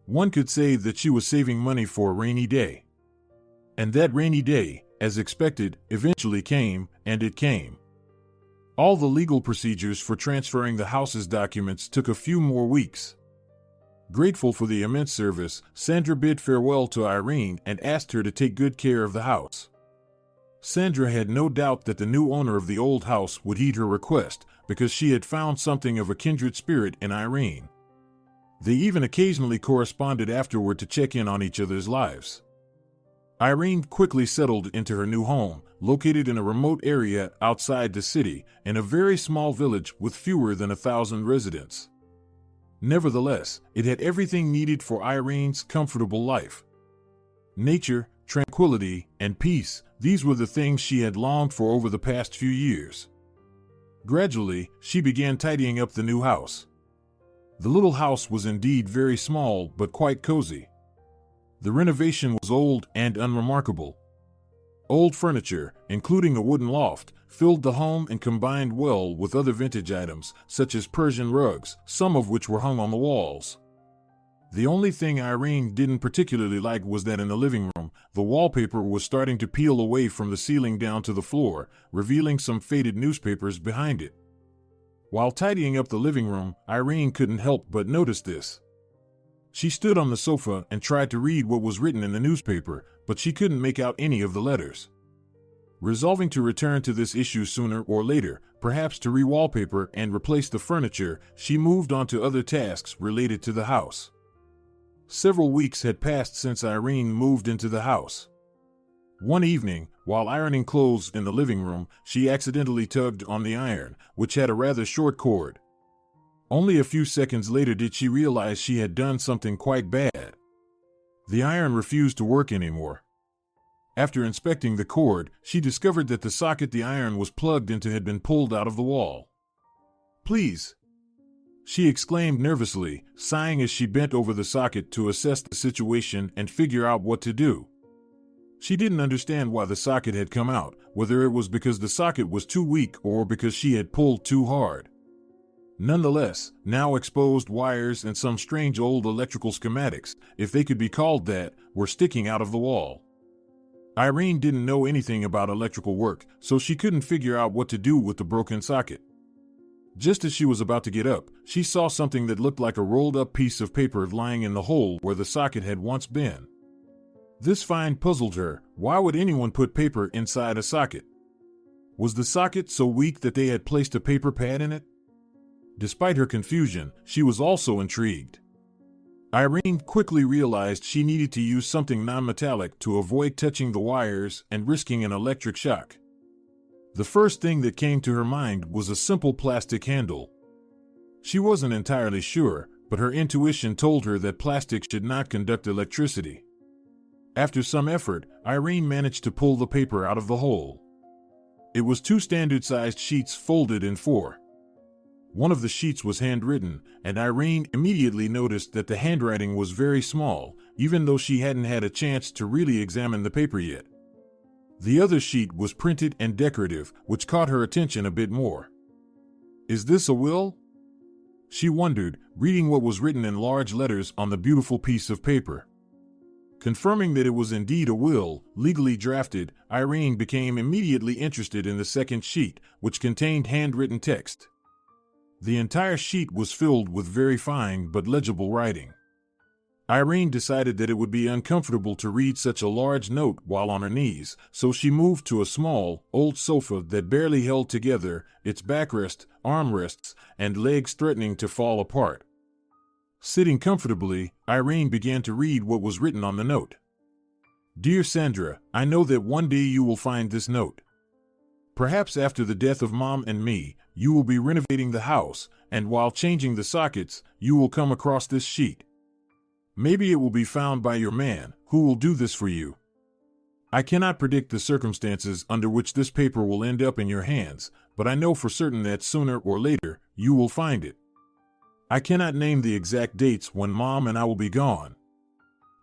One could say that she was saving money for a rainy day. And that rainy day, as expected, eventually came, and it came. All the legal procedures for transferring the house's documents took a few more weeks. Grateful for the immense service, Sandra bid farewell to Irene and asked her to take good care of the house. Sandra had no doubt that the new owner of the old house would heed her request, because she had found something of a kindred spirit in Irene. They even occasionally corresponded afterward to check in on each other's lives. Irene quickly settled into her new home, located in a remote area outside the city, in a very small village with fewer than 1,000 residents. Nevertheless, it had everything needed for Irene's comfortable life. Nature, tranquility, and peace. These were the things she had longed for over the past few years. Gradually, she began tidying up the new house. The little house was indeed very small, but quite cozy. The renovation was old and unremarkable. Old furniture, including a wooden loft, filled the home and combined well with other vintage items, such as Persian rugs, some of which were hung on the walls. The only thing Irene didn't particularly like was that in the living room, the wallpaper was starting to peel away from the ceiling down to the floor, revealing some faded newspapers behind it. While tidying up the living room, Irene couldn't help but notice this. She stood on the sofa and tried to read what was written in the newspaper, but she couldn't make out any of the letters. Resolving to return to this issue sooner or later, perhaps to re-wallpaper and replace the furniture, she moved on to other tasks related to the house. Several weeks had passed since Irene moved into the house. One evening, while ironing clothes in the living room, she accidentally tugged on the iron, which had a rather short cord. Only a few seconds later did she realize she had done something quite bad. The iron refused to work anymore. After inspecting the cord, she discovered that the socket the iron was plugged into had been pulled out of the wall. "Please," she exclaimed nervously, sighing as she bent over the socket to assess the situation and figure out what to do. She didn't understand why the socket had come out, whether it was because the socket was too weak or because she had pulled too hard. Nonetheless, now exposed wires and some strange old electrical schematics, if they could be called that, were sticking out of the wall. Irene didn't know anything about electrical work, so she couldn't figure out what to do with the broken socket. Just as she was about to get up, she saw something that looked like a rolled-up piece of paper lying in the hole where the socket had once been. This find puzzled her. Why would anyone put paper inside a socket? Was the socket so weak that they had placed a paper pad in it? Despite her confusion, she was also intrigued. Irene quickly realized she needed to use something non-metallic to avoid touching the wires and risking an electric shock. The first thing that came to her mind was a simple plastic handle. She wasn't entirely sure, but her intuition told her that plastic should not conduct electricity. After some effort, Irene managed to pull the paper out of the hole. It was 2 standard-sized sheets folded in 4. One of the sheets was handwritten, and Irene immediately noticed that the handwriting was very small, even though she hadn't had a chance to really examine the paper yet. The other sheet was printed and decorative, which caught her attention a bit more. "Is this a will?" she wondered, reading what was written in large letters on the beautiful piece of paper. Confirming that it was indeed a will, legally drafted, Irene became immediately interested in the second sheet, which contained handwritten text. The entire sheet was filled with very fine but legible writing. Irene decided that it would be uncomfortable to read such a large note while on her knees, so she moved to a small, old sofa that barely held together, its backrest, armrests, and legs threatening to fall apart. Sitting comfortably, Irene began to read what was written on the note. "Dear Sandra, I know that one day you will find this note. Perhaps after the death of Mom and me, you will be renovating the house, and while changing the sockets, you will come across this sheet. Maybe it will be found by your man, who will do this for you. I cannot predict the circumstances under which this paper will end up in your hands, but I know for certain that sooner or later, you will find it. I cannot name the exact dates when Mom and I will be gone.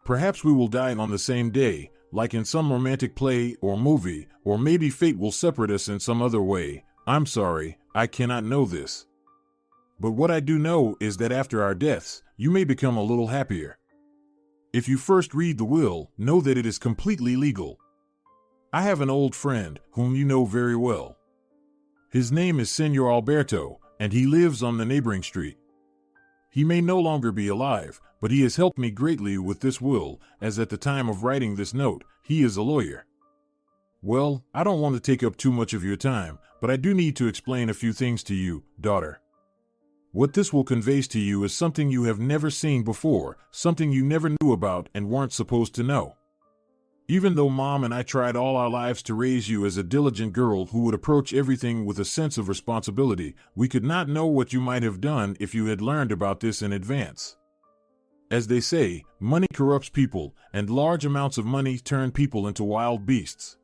Perhaps we will die on the same day, like in some romantic play or movie, or maybe fate will separate us in some other way. I'm sorry, I cannot know this. But what I do know is that after our deaths, you may become a little happier. If you first read the will, know that it is completely legal. I have an old friend, whom you know very well. His name is Senor Alberto, and he lives on the neighboring street. He may no longer be alive, but he has helped me greatly with this will, as at the time of writing this note, he is a lawyer. Well, I don't want to take up too much of your time, but I do need to explain a few things to you, daughter. What this will convey to you is something you have never seen before, something you never knew about and weren't supposed to know. Even though Mom and I tried all our lives to raise you as a diligent girl who would approach everything with a sense of responsibility, we could not know what you might have done if you had learned about this in advance. As they say, money corrupts people, and large amounts of money turn people into wild beasts.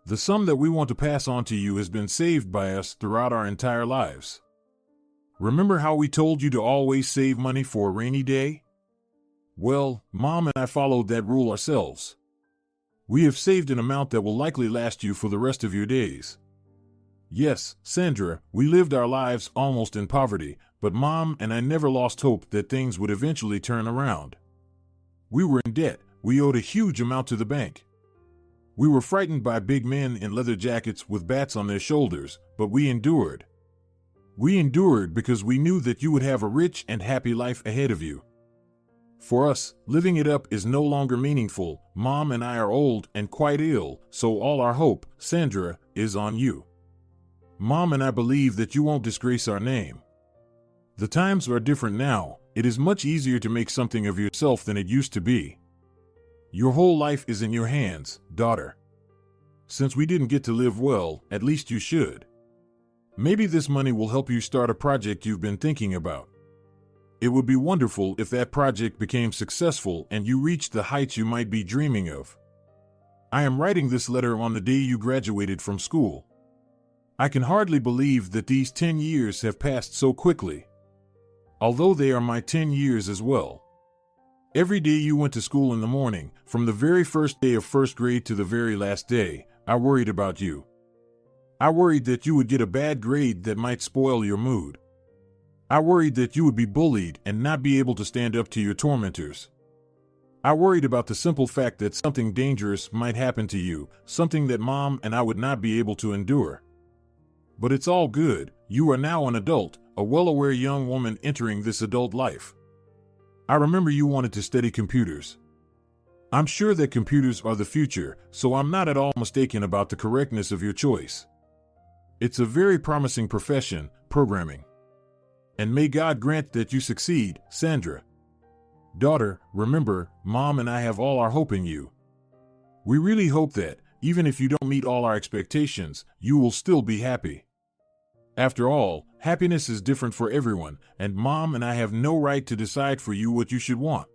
The sum that we want to pass on to you has been saved by us throughout our entire lives. Remember how we told you to always save money for a rainy day? Well, Mom and I followed that rule ourselves. We have saved an amount that will likely last you for the rest of your days. Yes, Sandra, we lived our lives almost in poverty, but Mom and I never lost hope that things would eventually turn around. We were in debt. We owed a huge amount to the bank. We were frightened by big men in leather jackets with bats on their shoulders, but we endured. We endured because we knew that you would have a rich and happy life ahead of you. For us, living it up is no longer meaningful. Mom and I are old and quite ill, so all our hope, Sandra, is on you. Mom and I believe that you won't disgrace our name. The times are different now. It is much easier to make something of yourself than it used to be. Your whole life is in your hands, daughter. Since we didn't get to live well, at least you should. Maybe this money will help you start a project you've been thinking about. It would be wonderful if that project became successful and you reached the heights you might be dreaming of. I am writing this letter on the day you graduated from school. I can hardly believe that these 10 years have passed so quickly. Although they are my 10 years as well. Every day you went to school in the morning, from the very first day of first grade to the very last day, I worried about you. I worried that you would get a bad grade that might spoil your mood. I worried that you would be bullied and not be able to stand up to your tormentors. I worried about the simple fact that something dangerous might happen to you, something that Mom and I would not be able to endure. But it's all good. You are now an adult, a well-aware young woman entering this adult life. I remember you wanted to study computers. I'm sure that computers are the future, so I'm not at all mistaken about the correctness of your choice. It's a very promising profession, programming. And may God grant that you succeed, Sandra. Daughter, remember, Mom and I have all our hope in you. We really hope that, even if you don't meet all our expectations, you will still be happy. After all, happiness is different for everyone, and Mom and I have no right to decide for you what you should want.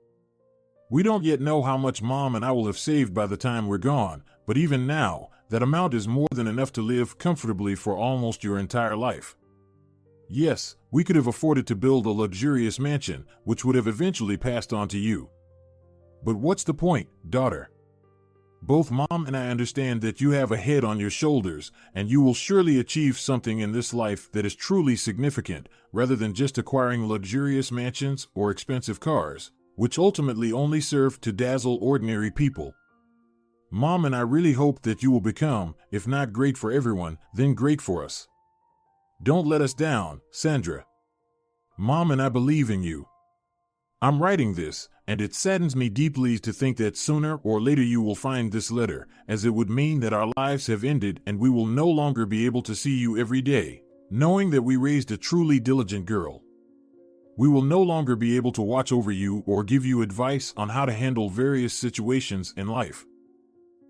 We don't yet know how much Mom and I will have saved by the time we're gone, but even now, that amount is more than enough to live comfortably for almost your entire life. Yes, we could have afforded to build a luxurious mansion, which would have eventually passed on to you. But what's the point, daughter? Both Mom and I understand that you have a head on your shoulders, and you will surely achieve something in this life that is truly significant, rather than just acquiring luxurious mansions or expensive cars, which ultimately only serve to dazzle ordinary people. Mom and I really hope that you will become, if not great for everyone, then great for us. Don't let us down, Sandra. Mom and I believe in you. I'm writing this, and it saddens me deeply to think that sooner or later you will find this letter, as it would mean that our lives have ended and we will no longer be able to see you every day, knowing that we raised a truly diligent girl. We will no longer be able to watch over you or give you advice on how to handle various situations in life.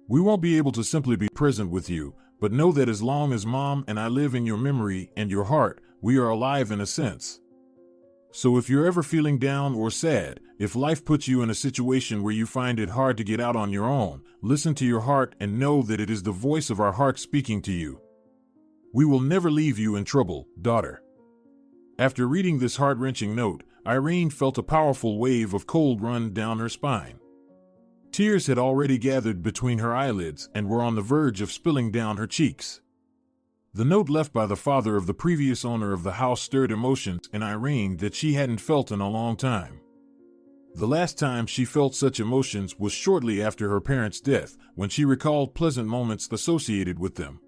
We won't be able to simply be present with you, but know that as long as Mom and I live in your memory and your heart, we are alive in a sense. So if you're ever feeling down or sad, if life puts you in a situation where you find it hard to get out on your own, listen to your heart and know that it is the voice of our heart speaking to you. We will never leave you in trouble, daughter. After reading this heart-wrenching note, Irene felt a powerful wave of cold run down her spine. Tears had already gathered between her eyelids and were on the verge of spilling down her cheeks. The note left by the father of the previous owner of the house stirred emotions in Irene that she hadn't felt in a long time. The last time she felt such emotions was shortly after her parents' death, when she recalled pleasant moments associated with them.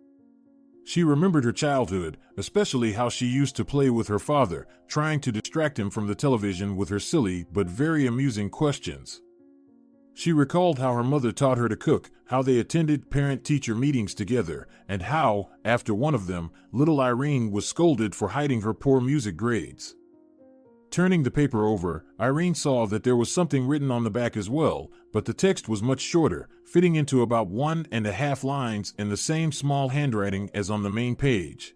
She remembered her childhood, especially how she used to play with her father, trying to distract him from the television with her silly but very amusing questions. She recalled how her mother taught her to cook, how they attended parent-teacher meetings together, and how, after one of them, little Irene was scolded for hiding her poor music grades. Turning the paper over, Irene saw that there was something written on the back as well, but the text was much shorter, fitting into about 1.5 lines in the same small handwriting as on the main page.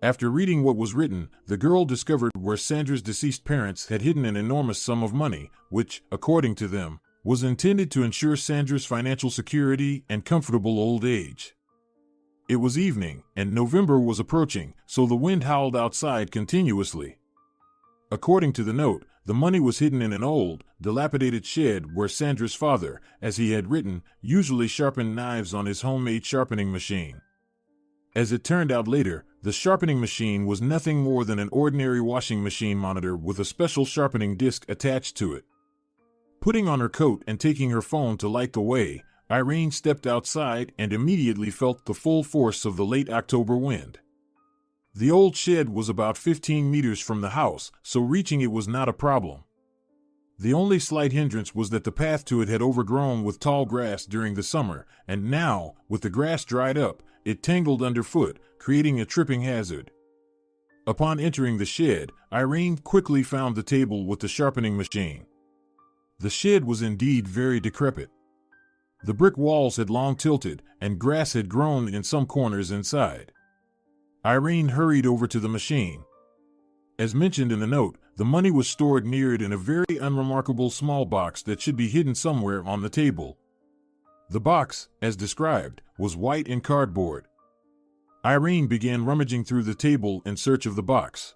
After reading what was written, the girl discovered where Sandra's deceased parents had hidden an enormous sum of money, which, according to them, was intended to ensure Sandra's financial security and comfortable old age. It was evening, and November was approaching, so the wind howled outside continuously. According to the note, the money was hidden in an old, dilapidated shed where Sandra's father, as he had written, usually sharpened knives on his homemade sharpening machine. As it turned out later, the sharpening machine was nothing more than an ordinary washing machine monitor with a special sharpening disc attached to it. Putting on her coat and taking her phone to light the way, Irene stepped outside and immediately felt the full force of the late October wind. The old shed was about 15 meters from the house, so reaching it was not a problem. The only slight hindrance was that the path to it had overgrown with tall grass during the summer, and now, with the grass dried up, it tangled underfoot, creating a tripping hazard. Upon entering the shed, Irene quickly found the table with the sharpening machine. The shed was indeed very decrepit. The brick walls had long tilted, and grass had grown in some corners inside. Irene hurried over to the machine. As mentioned in the note, the money was stored near it in a very unremarkable small box that should be hidden somewhere on the table. The box, as described, was white and cardboard. Irene began rummaging through the table in search of the box.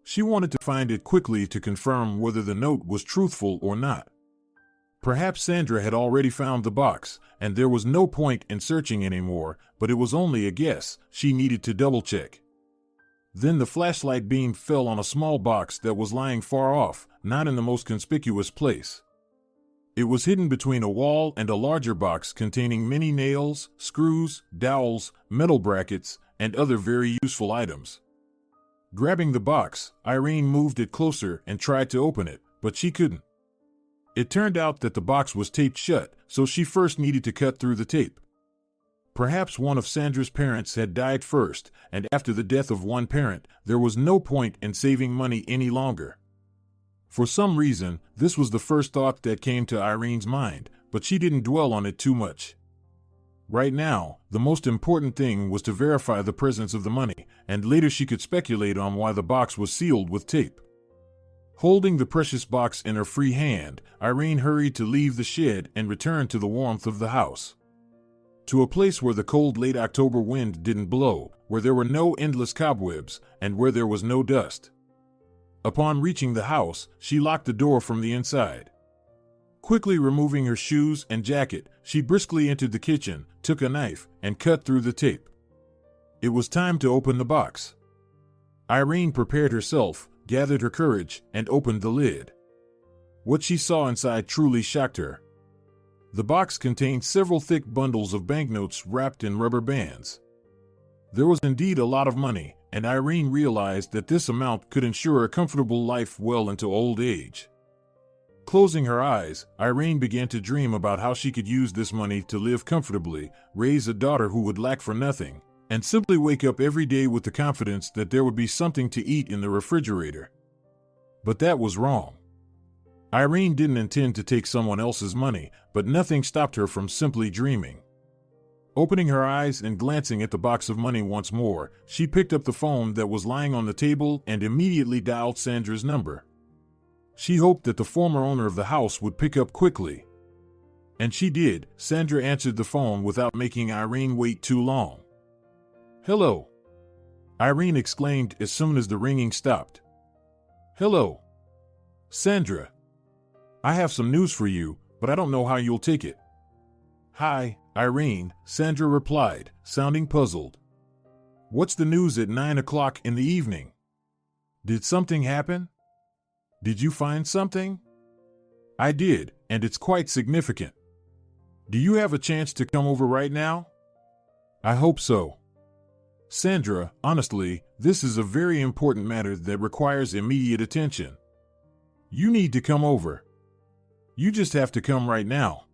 She wanted to find it quickly to confirm whether the note was truthful or not. Perhaps Sandra had already found the box, and there was no point in searching anymore, but it was only a guess. She needed to double-check. Then the flashlight beam fell on a small box that was lying far off, not in the most conspicuous place. It was hidden between a wall and a larger box containing many nails, screws, dowels, metal brackets, and other very useful items. Grabbing the box, Irene moved it closer and tried to open it, but she couldn't. It turned out that the box was taped shut, so she first needed to cut through the tape. Perhaps one of Sandra's parents had died first, and after the death of one parent, there was no point in saving money any longer. For some reason, this was the first thought that came to Irene's mind, but she didn't dwell on it too much. Right now, the most important thing was to verify the presence of the money, and later she could speculate on why the box was sealed with tape. Holding the precious box in her free hand, Irene hurried to leave the shed and return to the warmth of the house. To a place where the cold late October wind didn't blow, where there were no endless cobwebs, and where there was no dust. Upon reaching the house, she locked the door from the inside. Quickly removing her shoes and jacket, she briskly entered the kitchen, took a knife, and cut through the tape. It was time to open the box. Irene prepared herself, gathered her courage, and opened the lid. What she saw inside truly shocked her. The box contained several thick bundles of banknotes wrapped in rubber bands. There was indeed a lot of money, and Irene realized that this amount could ensure a comfortable life well into old age. Closing her eyes, Irene began to dream about how she could use this money to live comfortably, raise a daughter who would lack for nothing, and simply wake up every day with the confidence that there would be something to eat in the refrigerator. But that was wrong. Irene didn't intend to take someone else's money, but nothing stopped her from simply dreaming. Opening her eyes and glancing at the box of money once more, she picked up the phone that was lying on the table and immediately dialed Sandra's number. She hoped that the former owner of the house would pick up quickly. And she did. Sandra answered the phone without making Irene wait too long. "Hello," Irene exclaimed as soon as the ringing stopped. "Hello, Sandra. I have some news for you, but I don't know how you'll take it." "Hi, Irene," Sandra replied, sounding puzzled. "What's the news at 9 o'clock in the evening? Did something happen? Did you find something?" "I did, and it's quite significant. Do you have a chance to come over right now?" "I hope so." "Sandra, honestly, this is a very important matter that requires immediate attention. You need to come over. You just have to come right now."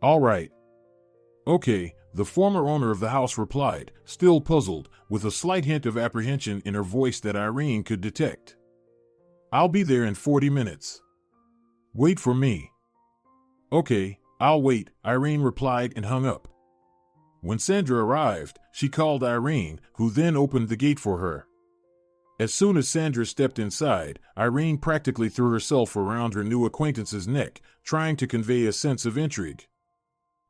"All right." "Okay," the former owner of the house replied, still puzzled, with a slight hint of apprehension in her voice that Irene could detect. "I'll be there in 40 minutes. Wait for me." "Okay, I'll wait," Irene replied and hung up. When Sandra arrived, she called Irene, who then opened the gate for her. As soon as Sandra stepped inside, Irene practically threw herself around her new acquaintance's neck, trying to convey a sense of intrigue.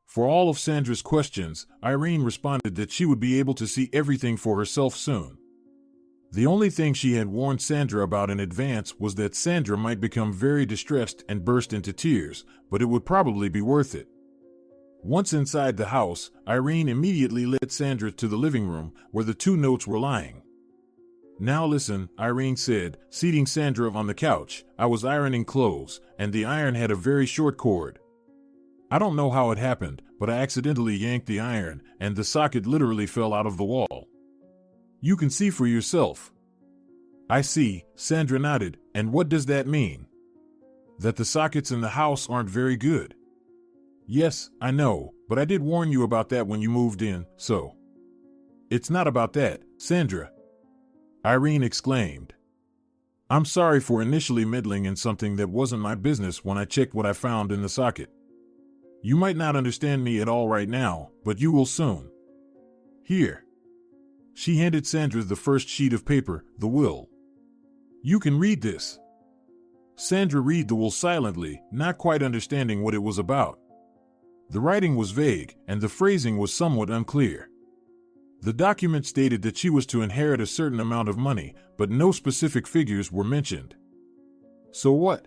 For all of Sandra's questions, Irene responded that she would be able to see everything for herself soon. The only thing she had warned Sandra about in advance was that Sandra might become very distressed and burst into tears, but it would probably be worth it. Once inside the house, Irene immediately led Sandra to the living room where the two notes were lying. "Now listen," Irene said, seating Sandra on the couch. "I was ironing clothes, and the iron had a very short cord. I don't know how it happened, but I accidentally yanked the iron, and the socket literally fell out of the wall. You can see for yourself." "I see," Sandra nodded. "And what does that mean? That the sockets in the house aren't very good?" "Yes, I know, but I did warn you about that when you moved in, so." "It's not about that, Sandra," Irene exclaimed. "I'm sorry for initially meddling in something that wasn't my business when I checked what I found in the socket. You might not understand me at all right now, but you will soon. Here." She handed Sandra the first sheet of paper, the will. "You can read this." Sandra read the will silently, not quite understanding what it was about. The writing was vague, and the phrasing was somewhat unclear. The document stated that she was to inherit a certain amount of money, but no specific figures were mentioned. "So what?"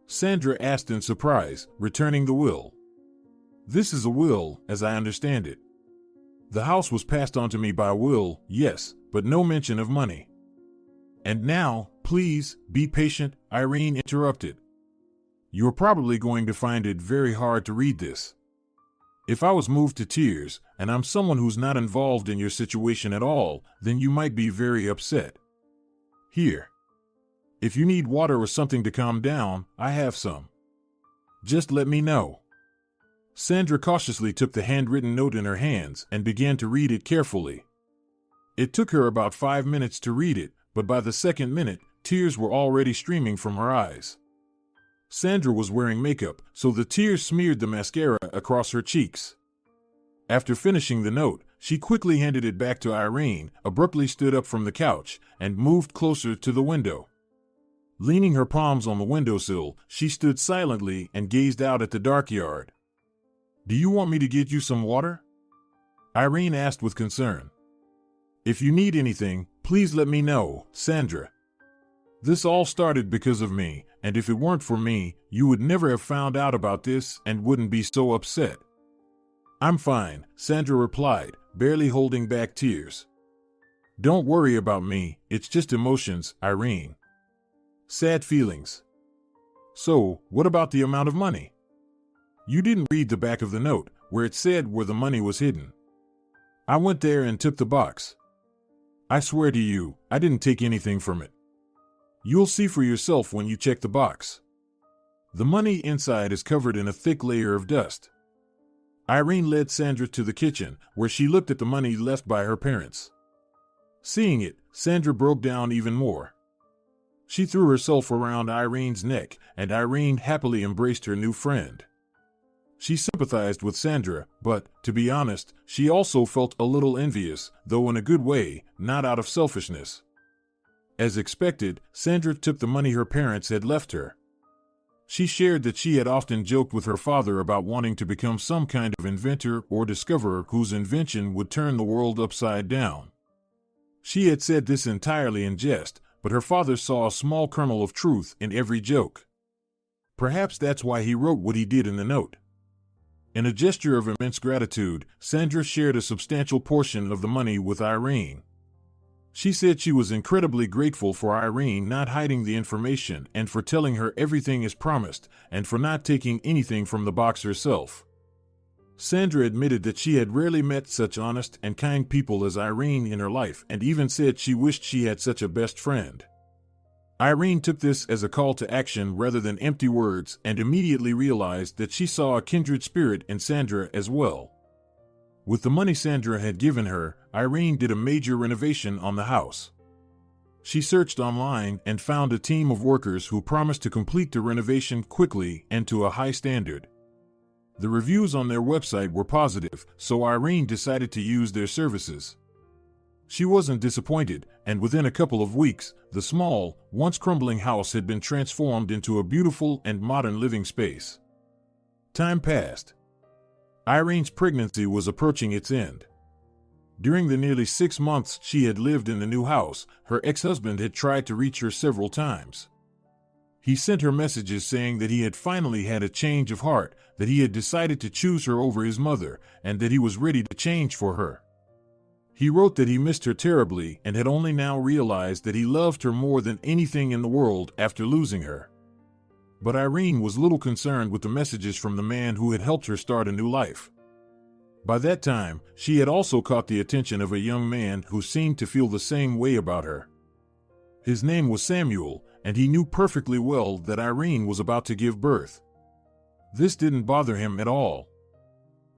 Sandra asked in surprise, returning the will. "This is a will, as I understand it. The house was passed on to me by will, yes, but no mention of money." "And now, please, be patient," Irene interrupted. "You're probably going to find it very hard to read this. If I was moved to tears, and I'm someone who's not involved in your situation at all, then you might be very upset. Here. If you need water or something to calm down, I have some. Just let me know." Sandra cautiously took the handwritten note in her hands and began to read it carefully. It took her about 5 minutes to read it, but by the second minute, tears were already streaming from her eyes. Sandra was wearing makeup, so the tears smeared the mascara across her cheeks. After finishing the note, she quickly handed it back to Irene, abruptly stood up from the couch, and moved closer to the window. Leaning her palms on the windowsill, she stood silently and gazed out at the dark yard. "Do you want me to get you some water?" Irene asked with concern. "If you need anything, please let me know, Sandra. This all started because of me, and if it weren't for me, you would never have found out about this and wouldn't be so upset." "I'm fine," Sandra replied, barely holding back tears. "Don't worry about me, it's just emotions, Irene. Sad feelings. So, what about the amount of money? You didn't read the back of the note, where it said where the money was hidden. I went there and took the box. I swear to you, I didn't take anything from it. You'll see for yourself when you check the box. The money inside is covered in a thick layer of dust." Irene led Sandra to the kitchen, where she looked at the money left by her parents. Seeing it, Sandra broke down even more. She threw herself around Irene's neck, and Irene happily embraced her new friend. She sympathized with Sandra, but, to be honest, she also felt a little envious, though in a good way, not out of selfishness. As expected, Sandra took the money her parents had left her. She shared that she had often joked with her father about wanting to become some kind of inventor or discoverer whose invention would turn the world upside down. She had said this entirely in jest, but her father saw a small kernel of truth in every joke. Perhaps that's why he wrote what he did in the note. In a gesture of immense gratitude, Sandra shared a substantial portion of the money with Irene. She said she was incredibly grateful for Irene not hiding the information and for telling her everything as promised, and for not taking anything from the box herself. Sandra admitted that she had rarely met such honest and kind people as Irene in her life, and even said she wished she had such a best friend. Irene took this as a call to action rather than empty words, and immediately realized that she saw a kindred spirit in Sandra as well. With the money Sandra had given her, Irene did a major renovation on the house. She searched online and found a team of workers who promised to complete the renovation quickly and to a high standard. The reviews on their website were positive, so Irene decided to use their services. She wasn't disappointed, and within a couple of weeks, the small, once crumbling house had been transformed into a beautiful and modern living space. Time passed. Irene's pregnancy was approaching its end. During the nearly 6 months she had lived in the new house, her ex-husband had tried to reach her several times. He sent her messages saying that he had finally had a change of heart, that he had decided to choose her over his mother, and that he was ready to change for her. He wrote that he missed her terribly and had only now realized that he loved her more than anything in the world after losing her. But Irene was little concerned with the messages from the man who had helped her start a new life. By that time, she had also caught the attention of a young man who seemed to feel the same way about her. His name was Samuel, and he knew perfectly well that Irene was about to give birth. This didn't bother him at all.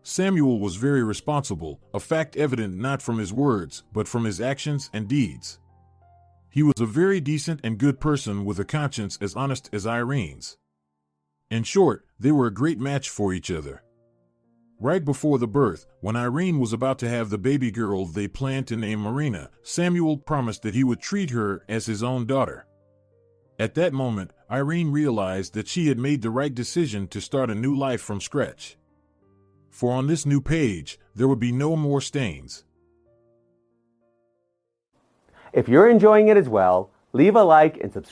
Samuel was very responsible, a fact evident not from his words, but from his actions and deeds. He was a very decent and good person with a conscience as honest as Irene's. In short, they were a great match for each other. Right before the birth, when Irene was about to have the baby girl they planned to name Marina, Samuel promised that he would treat her as his own daughter. At that moment, Irene realized that she had made the right decision to start a new life from scratch. For on this new page, there would be no more stains. If you're enjoying it as well, leave a like and subscribe.